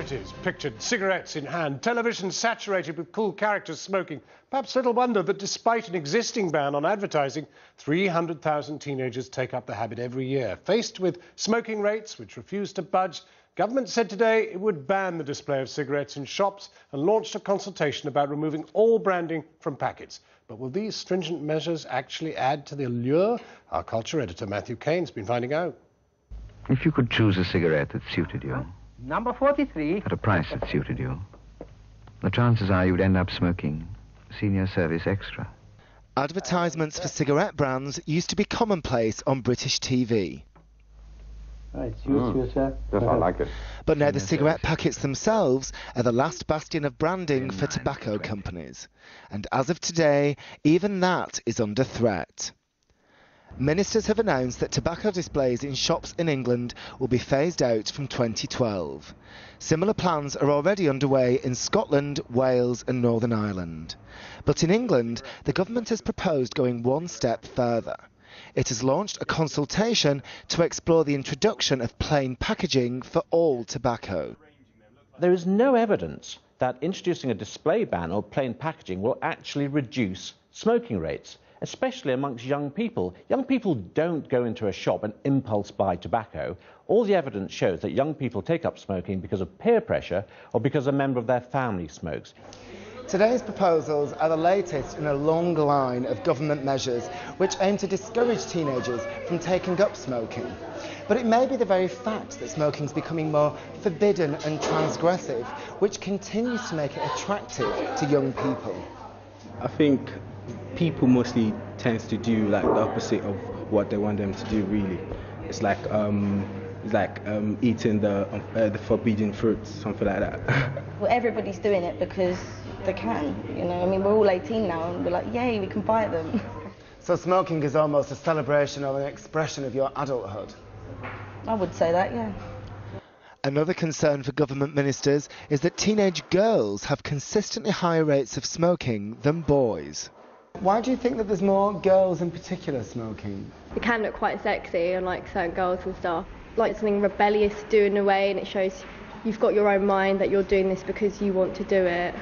celebrities pictured cigarettes in hand, television saturated with cool characters smoking. Perhaps little wonder that despite an existing ban on advertising, 300,000 teenagers take up the habit every year. Faced with smoking rates which refuse to budge, government said today it would ban the display of cigarettes in shops and launched a consultation about removing all branding from packets. But will these stringent measures actually add to the allure? Our culture editor Matthew Kane's been finding out. If you could choose a cigarette that suited you, Number 43. at a price that suited you, the chances are you'd end up smoking Senior Service Extra. Advertisements for cigarette brands used to be commonplace on British TV. Right, yes, I like it. But now the cigarette packets themselves are the last bastion of branding for tobacco companies. And as of today, even that is under threat. Ministers have announced that tobacco displays in shops in England will be phased out from 2012. Similar plans are already underway in Scotland, Wales and Northern Ireland. But in England, the government has proposed going one step further. It has launched a consultation to explore the introduction of plain packaging for all tobacco. There is no evidence that introducing a display ban or plain packaging will actually reduce smoking rates, especially amongst young people. Young people don't go into a shop and impulse buy tobacco. All the evidence shows that young people take up smoking because of peer pressure or because a member of their family smokes. Today's proposals are the latest in a long line of government measures which aim to discourage teenagers from taking up smoking. But it may be the very fact that smoking is becoming more forbidden and transgressive which continues to make it attractive to young people. I think people mostly tends to do like the opposite of what they want them to do. Really, it's like eating the forbidden fruits, something like that. Well, everybody's doing it because they can. You know, I mean, we're all 18 now, and we're like, yay, we can buy them. So smoking is almost a celebration or an expression of your adulthood. I would say that, yeah. Another concern for government ministers is that teenage girls have consistently higher rates of smoking than boys. Why do you think that there's more girls in particular smoking? It can look quite sexy on like certain girls and stuff. Like something rebellious to do in a way, and it shows you've got your own mind that you're doing this because you want to do it.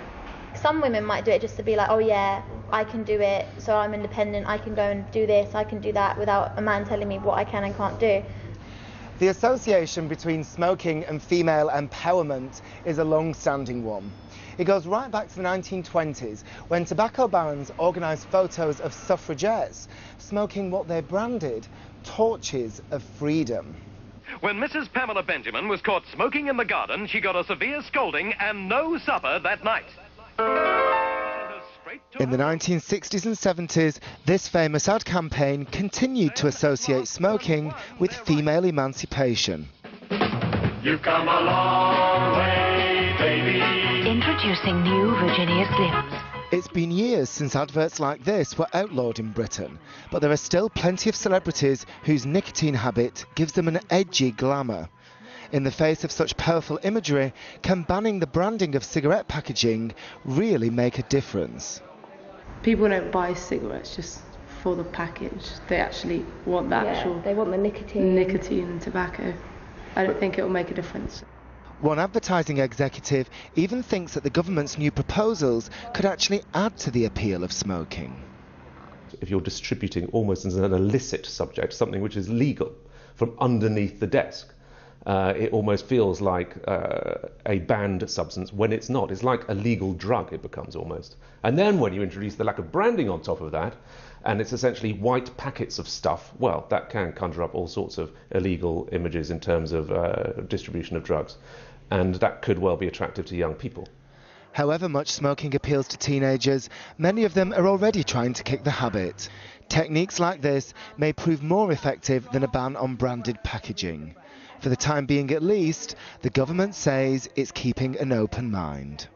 Some women might do it just to be like, oh yeah, I can do it, so I'm independent, I can go and do this, I can do that without a man telling me what I can and can't do. The association between smoking and female empowerment is a long-standing one. It goes right back to the 1920s when tobacco barons organised photos of suffragettes smoking what they branded torches of freedom. When Mrs. Pamela Benjamin was caught smoking in the garden, she got a severe scolding and no supper that night. In the 1960s and 70s, this famous ad campaign continued to associate smoking with female emancipation. You've come a long way, baby. Introducing new Virginia Slims. It's been years since adverts like this were outlawed in Britain, but there are still plenty of celebrities whose nicotine habit gives them an edgy glamour. In the face of such powerful imagery, can banning the branding of cigarette packaging really make a difference? People don't buy cigarettes just for the package. They actually want the actual... They want the nicotine and tobacco. I don't think it will make a difference. One advertising executive even thinks that the government's new proposals could actually add to the appeal of smoking. If you're distributing almost as an illicit subject, something which is legal, from underneath the desk, it almost feels like a banned substance when it's not. It's like a legal drug, it becomes almost. And then when you introduce the lack of branding on top of that, and it's essentially white packets of stuff, well, that can conjure up all sorts of illegal images in terms of distribution of drugs. And that could well be attractive to young people. However much smoking appeals to teenagers, many of them are already trying to kick the habit. Techniques like this may prove more effective than a ban on branded packaging. For the time being at least, the government says it's keeping an open mind.